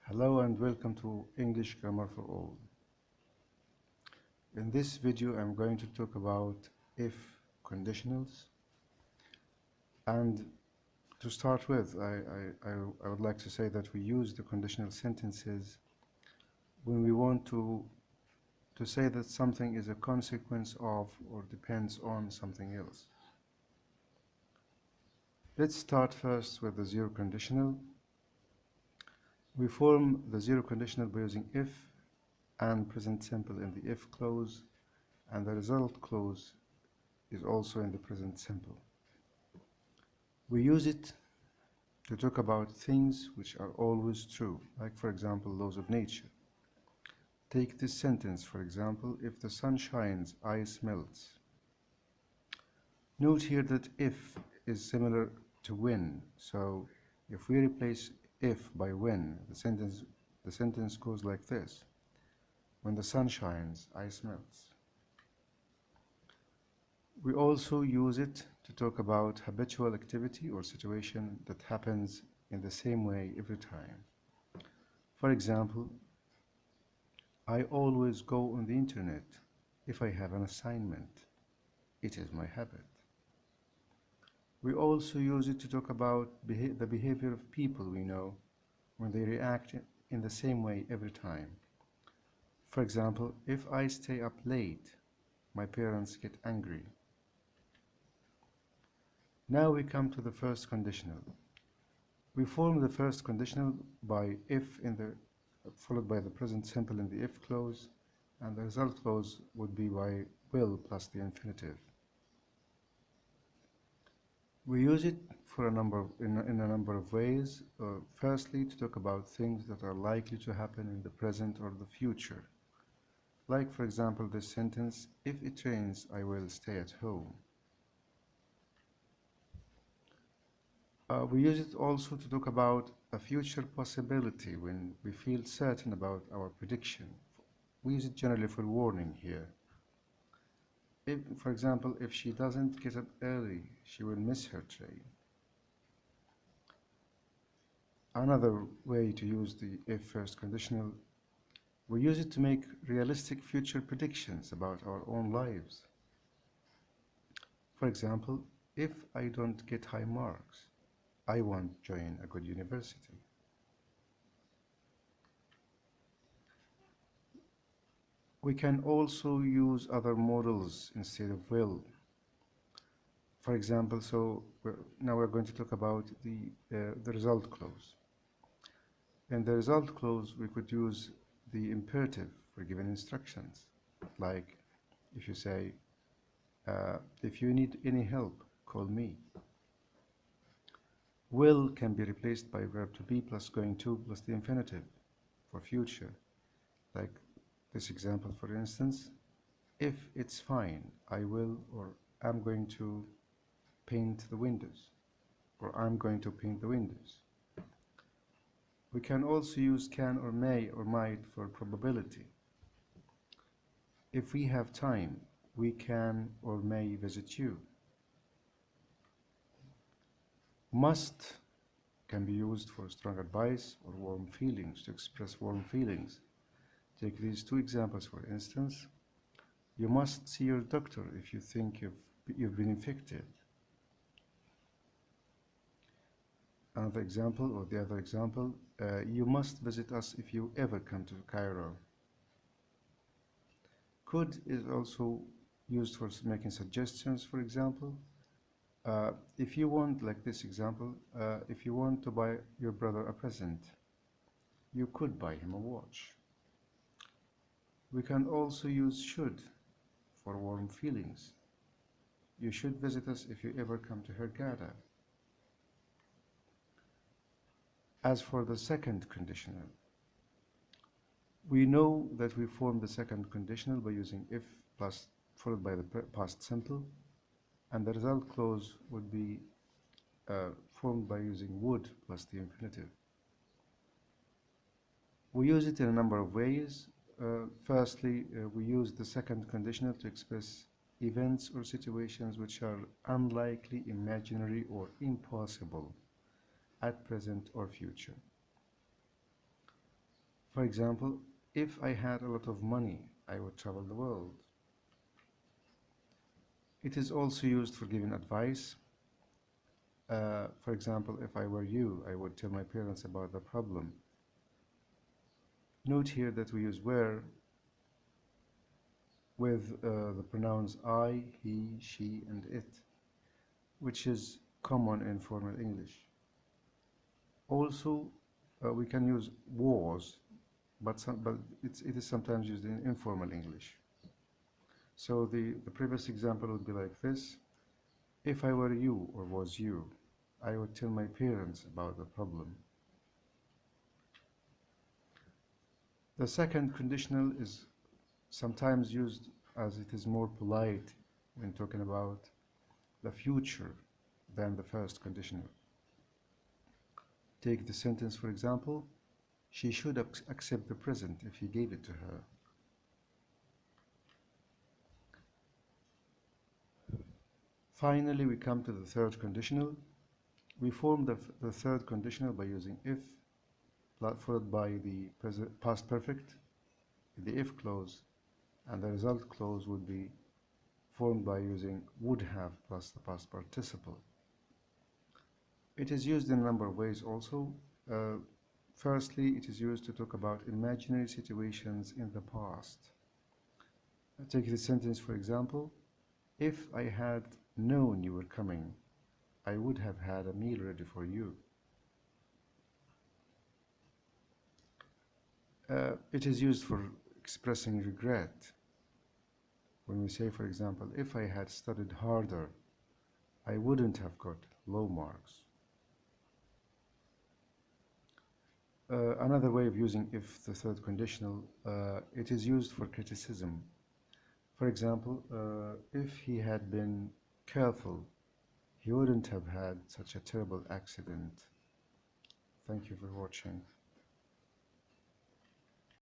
Hello and welcome to English Grammar for All. In this video I'm going to talk about if conditionals, and to start with I would like to say that we use the conditional sentences when we want to say that something is a consequence of or depends on something else. Let's start first with the zero conditional. We form the zero conditional by using if and present simple in the if clause, and the result clause is also in the present simple. We use it to talk about things which are always true, like for example laws of nature. Take this sentence, for example: if the sun shines, ice melts. Note here that if is similar to when, so if we replace if by when, the sentence goes like this: when the sun shines, ice melts. We also use it to talk about habitual activity or situation that happens in the same way every time. For example, I always go on the internet if I have an assignment. It is my habit. We also use it to talk about the behavior of people we know when they react in the same way every time. For example, if I stay up late, my parents get angry. Now we come to the first conditional. We form the first conditional by if followed by the present simple in the if clause, and the result clause would be by will plus the infinitive. We use it for in a number of ways. Firstly, to talk about things that are likely to happen in the present or the future. Like for example this sentence: if it rains, I will stay at home. We use it also to talk about a future possibility when we feel certain about our prediction. We use it generally for warning here. For example, if she doesn't get up early, she will miss her train. Another way to use the if first conditional, we use it to make realistic future predictions about our own lives. For example, if I don't get high marks, I won't join a good university. We can also use other models instead of will. For example, now we're going to talk about the result clause. In the result clause, we could use the imperative for given instructions, like if you say, if you need any help, call me. Will can be replaced by verb to be plus going to plus the infinitive for future. Like this example, for instance: if it's fine, I will or I'm going to paint the windows, or I'm going to paint the windows. We can also use can or may or might for probability. If we have time, we can or may visit you. Must can be used for strong advice or warm feelings, to express warm feelings. Take these two examples, for instance: you must see your doctor if you think you've been infected. Another example, or the other example, you must visit us if you ever come to Cairo. Could is also used for making suggestions. For example, if you want, like this example, if you want to buy your brother a present, you could buy him a watch. We can also use should for warm feelings. You should visit us if you ever come to Hurghada. As for the second conditional, we know that we form the second conditional by using if plus followed by the past simple, and the result clause would be formed by using would plus the infinitive. We use it in a number of ways. Firstly, we use the second conditional to express events or situations which are unlikely, imaginary, or impossible at present or future. For example, if I had a lot of money, I would travel the world. It is also used for giving advice. For example, if I were you, I would tell my parents about the problem. Note here that we use were with the pronouns I, he, she, and it, which is common in formal English. Also, we can use was, but it is sometimes used in informal English. So the previous example would be like this. If I were you or was you, I would tell my parents about the problem. The second conditional is sometimes used as it is more polite when talking about the future than the first conditional. Take the sentence, for example, she should accept the present if he gave it to her. Finally, we come to the third conditional. We form the third conditional by using if, followed by the past perfect, the if clause, and the result clause would be formed by using would have plus the past participle. It is used in a number of ways also. Firstly, it is used to talk about imaginary situations in the past. Take the sentence, for example, if I had known you were coming, I would have had a meal ready for you. It is used for expressing regret. When we say, for example, if I had studied harder, I wouldn't have got low marks. Another way of using if, the third conditional, it is used for criticism. For example, if he had been careful, he wouldn't have had such a terrible accident. Thank you for watching.